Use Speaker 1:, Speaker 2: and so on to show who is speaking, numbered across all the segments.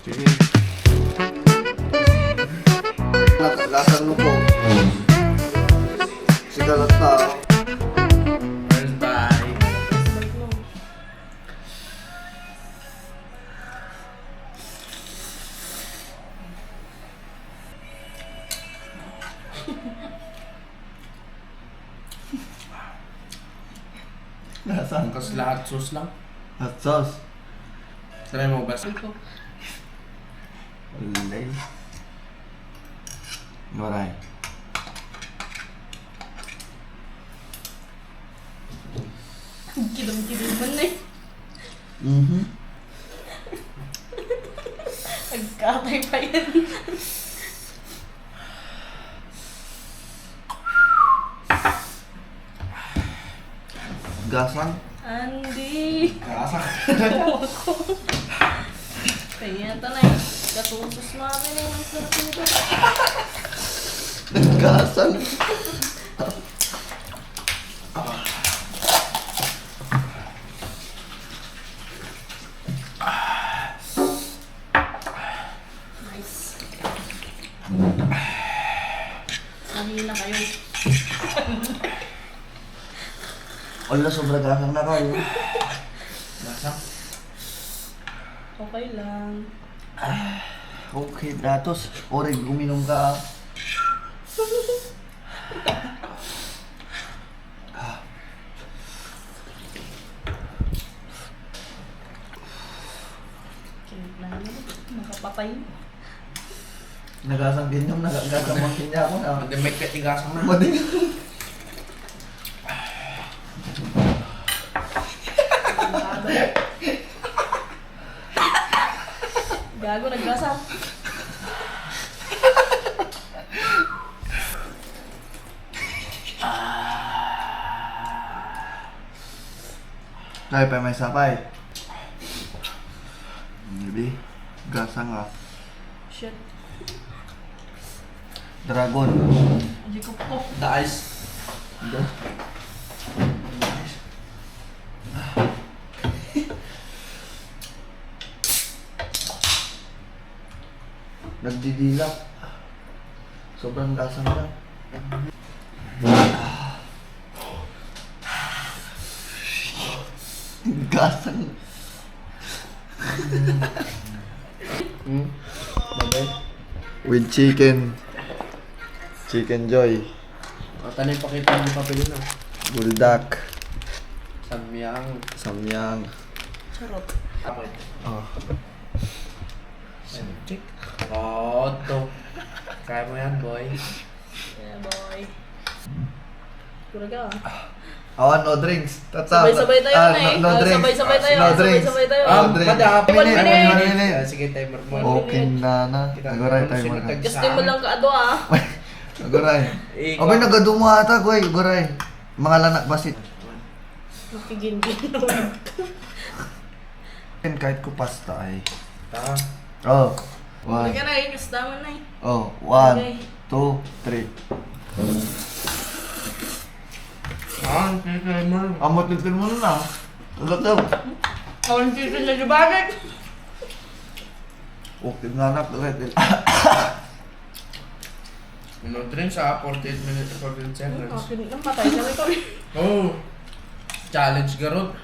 Speaker 1: Sige. Nakalasan mo po. Sigalat na.
Speaker 2: First bye.
Speaker 1: Nasaan?
Speaker 2: Kas lahat sauce lang.
Speaker 1: Hot sauce.
Speaker 2: Try mo ba?
Speaker 1: Walay. Maray.
Speaker 3: Kidam-kidam man na eh. Nagkatay pa yan.
Speaker 1: Gasang.
Speaker 3: Andy!
Speaker 1: Gasang.
Speaker 3: Ako. Kaya ito na eh. Katusos namin eh. Ang sarap nito.
Speaker 1: Gasang.
Speaker 3: Nice. Sabihin na kayo.
Speaker 1: Wala, sobra gasang na kayo.
Speaker 2: Lasang.
Speaker 3: Okay lang.
Speaker 1: Okay, datos. Orig, uminom ka.
Speaker 3: Kinig na naman. Makapatay.
Speaker 1: Nagasang din yung nagasang niya ako na.
Speaker 2: Hindi may katigasang na.
Speaker 1: Mading.
Speaker 3: Gago, nagkasap.
Speaker 1: Kaya pa may sapay. Hindi. Gasang ah.
Speaker 3: Shit.
Speaker 1: Dragon.
Speaker 3: Hindi ko po.
Speaker 2: The ice.
Speaker 1: Hindi. Nagdidilap. Sobrang gasang lang. Gasang.
Speaker 2: Bagay.
Speaker 1: With chicken. Chicken Joy.
Speaker 2: Tanin pa kita yung papel na.
Speaker 1: Buldak.
Speaker 2: Samyang.
Speaker 1: Samyang.
Speaker 3: Charot.
Speaker 2: Ako ito.
Speaker 1: Oh.
Speaker 2: Check. Oh, ito. Kaya mo yan, boy.
Speaker 3: Yeah, boy. Kuraga ah.
Speaker 1: Awan, no drinks. Tata.
Speaker 3: Sabay-sabay tayo na eh.
Speaker 1: No drinks.
Speaker 3: Sabay-sabay tayo.
Speaker 1: No drinks.
Speaker 3: Sabay-sabay tayo.
Speaker 1: No drinks.
Speaker 2: Madap.
Speaker 3: One minute.
Speaker 1: One minute.
Speaker 2: Sige, timer mo.
Speaker 1: Okay na. Agoray tayo mga.
Speaker 3: Gusto mo lang kaado ah.
Speaker 1: Agoray.
Speaker 2: Ikaw.
Speaker 1: Abay, nagaduma ata ko eh. Agoray. Mga lanak basit.
Speaker 3: Makigin-gin.
Speaker 1: Kahit ko pasta ay.
Speaker 2: Tama.
Speaker 1: Oh.
Speaker 3: Hindi
Speaker 1: One.
Speaker 3: ka na eh. Gusto mo na eh.
Speaker 1: Oh. One.
Speaker 3: Okay.
Speaker 1: 2, 3.
Speaker 2: Ah, timer.
Speaker 1: Amot nitin mo na. Ulat daw.
Speaker 3: Kawan dito na jubagan.
Speaker 1: Okay na anak.
Speaker 2: No drinks ah, 48 minutes, 48 seconds.
Speaker 3: Okay, nang patay ka na ito eh.
Speaker 2: Oh. Challenge garot.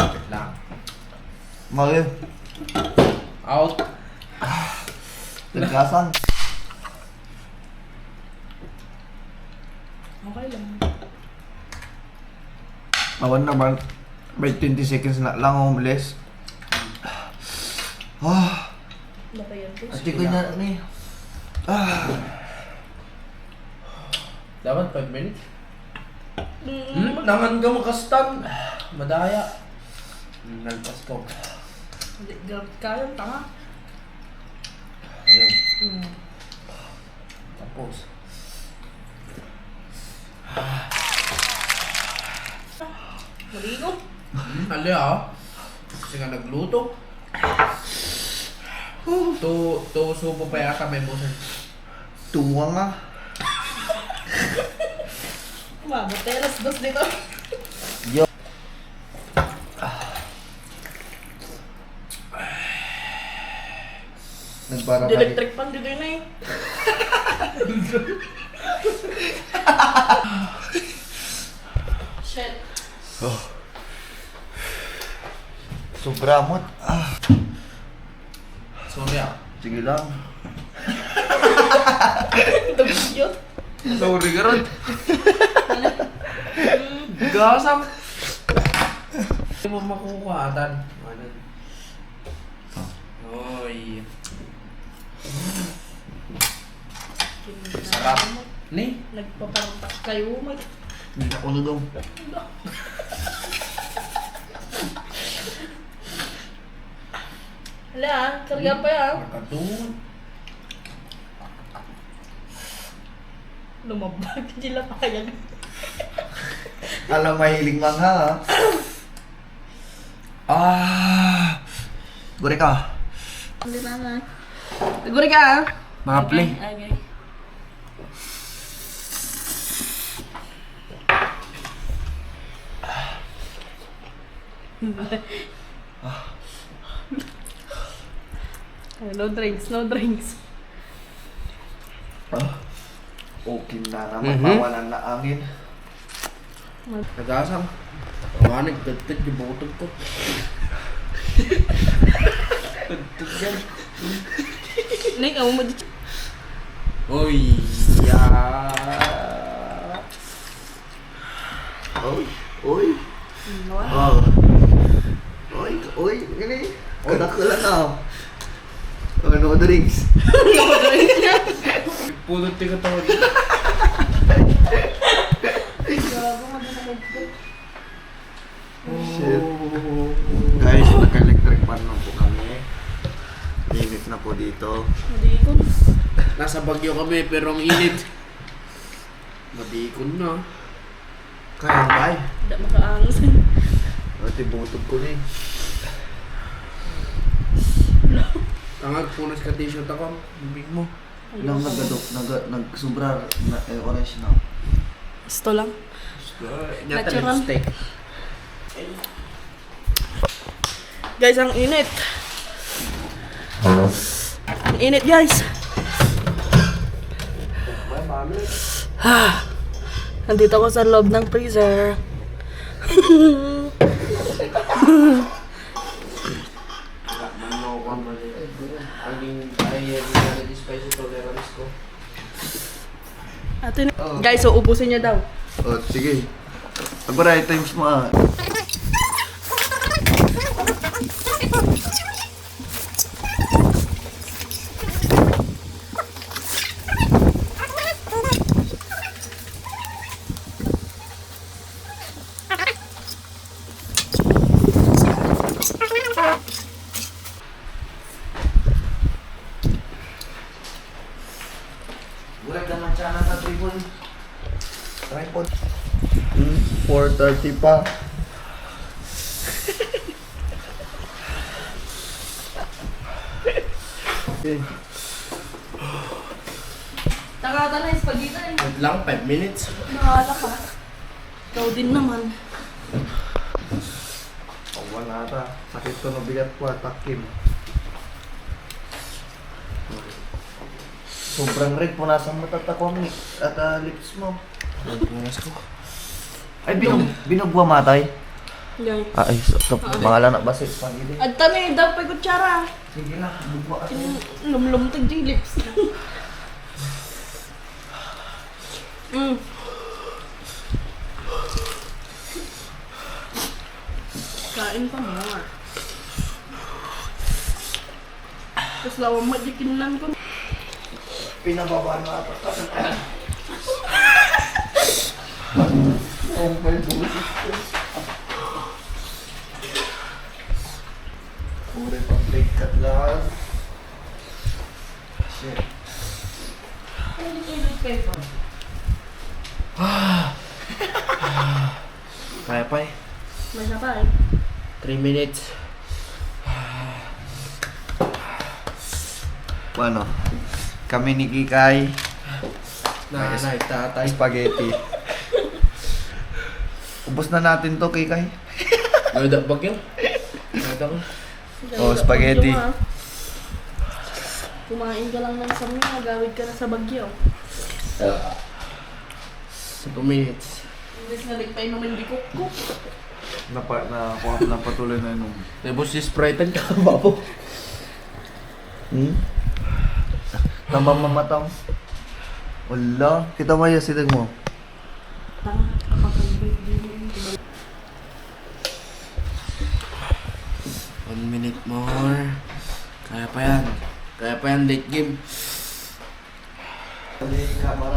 Speaker 2: Wait lang.
Speaker 1: Mali.
Speaker 2: Out.
Speaker 1: Nagkasang.
Speaker 3: Okay lang.
Speaker 1: Awan naman. May 20 seconds na lang homeless. Ah.
Speaker 3: Ano pa yan po?
Speaker 1: Ati ko na ni. Ah.
Speaker 2: Dapat 5 minutes. Nangan ka makastan. Madaya. Nalpas ko.
Speaker 3: Hindi, gamit ka yun, tama.
Speaker 2: Ayun.
Speaker 3: Hmm.
Speaker 2: Tapos.
Speaker 3: Maligo.
Speaker 2: Ali ah. Kasi nga nagluto. To subo pa yata may busan.
Speaker 1: Tuwa nga.
Speaker 3: Mabot tayo, alas 2 dito.
Speaker 1: Para
Speaker 3: Electric pan dito yun eh. Shit.
Speaker 1: Sobra mo.
Speaker 2: Sorry ah.
Speaker 1: Sige lang.
Speaker 3: Dugyo.
Speaker 2: Sorry ka ron. Gasam. Hindi mo makukuhatan. Oy. Sarap. Ni?
Speaker 3: Nagpaparampak kayo.
Speaker 1: Hindi ako na daw.
Speaker 3: Hala ah, karga pa yan.
Speaker 2: Makatun.
Speaker 3: Lumabag, hindi lang payag.
Speaker 1: Alam, mahiling mangha Guri ka.
Speaker 3: Hindi na na. Siguro ka ah.
Speaker 2: Mga play.
Speaker 3: Okay. No drinks, no drinks.
Speaker 1: Okay na naman, mawalan na angin.
Speaker 2: Nagasam. Rawanig, tagtag, gibutog ko. Tagtag yan.
Speaker 3: Nay, kamu mo dito.
Speaker 2: Oy, ya.
Speaker 1: Oy.
Speaker 3: Wow.
Speaker 1: Oy, gini. Kadakala na. Ano drinks?
Speaker 2: Pulot ka tawag.
Speaker 1: Shit. Guys, naka-electric pan na po kami. Init na po dito.
Speaker 3: Madikon.
Speaker 2: Nasa Bagyo kami pero ang init. Madikon na.
Speaker 1: Kaya ba?
Speaker 3: Hindi makaangas.
Speaker 1: Ati butog ko ni.
Speaker 2: Tangag, punas ka t-shirt ako. Bibig mo.
Speaker 1: Nang nag-sobra na orange na.
Speaker 3: Gusto lang.
Speaker 2: Nyata
Speaker 3: Natural.
Speaker 2: lipstick.
Speaker 3: Guys, ang init. Ang init, guys. Nandito ako sa loob ng freezer. Ate, guys, so ubusin niya daw.
Speaker 1: Oh, sige. Agora times mo ah. Bulag naman siya na tripod. Tripod. 4:30 pa. Okay.
Speaker 3: Takata na yung spaghetti eh.
Speaker 2: Wait lang, 5 minutes.
Speaker 3: Nakala ka. Ikaw din naman.
Speaker 1: Wala ata. Sakit ko na bigat ko at takim. Sobrang red po nasa mata ko at lips mo.
Speaker 2: Punas ko.
Speaker 1: Ay, binugwa matay.
Speaker 3: Yan.
Speaker 1: Ay, mga na basit pangili.
Speaker 3: At tanay, daw pa kutsara.
Speaker 1: Sige na, bugwa at
Speaker 3: Lumlum tag yung lips. Kain pa more. Tapos lawang magikinlan ko.
Speaker 1: pinababa na ata. Oh my bullshit. Pure pang take cut lang. Shit. Kaya pa eh.
Speaker 3: May na pa eh.
Speaker 2: 3 minutes.
Speaker 1: Ano? Kami ni Kikay.
Speaker 2: Nanay, tatay.
Speaker 1: Spaghetti. Ubus na natin to, Kikay.
Speaker 2: Ganda bagyo. Ganda ko.
Speaker 1: Oh, spaghetti.
Speaker 3: Kumain ka lang ng samin, nagawid ka na sa bagyo.
Speaker 2: 2 minutes.
Speaker 3: Imbes na ligpay naman bikok ko.
Speaker 1: Napatuloy na yun.
Speaker 2: Tapos si Sprite ka ba po?
Speaker 1: Namamamatang. Wala. Kita mo yung sinig mo.
Speaker 3: Tanga, kapag hindi.
Speaker 2: 1 minute more. Kaya pa yan. Kaya pa yan, late game.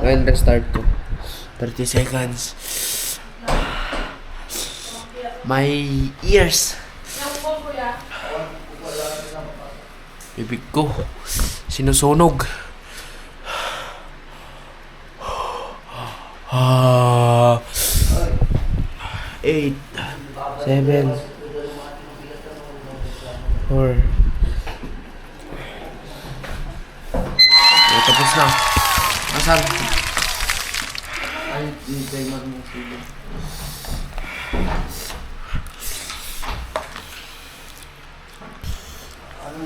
Speaker 2: Ngayon, restart ko. 30 seconds. My ears. Bibig ko. Sinusunog. 8 7 4 tapos na. Asan? Ay, i-timer mo sila. Ano?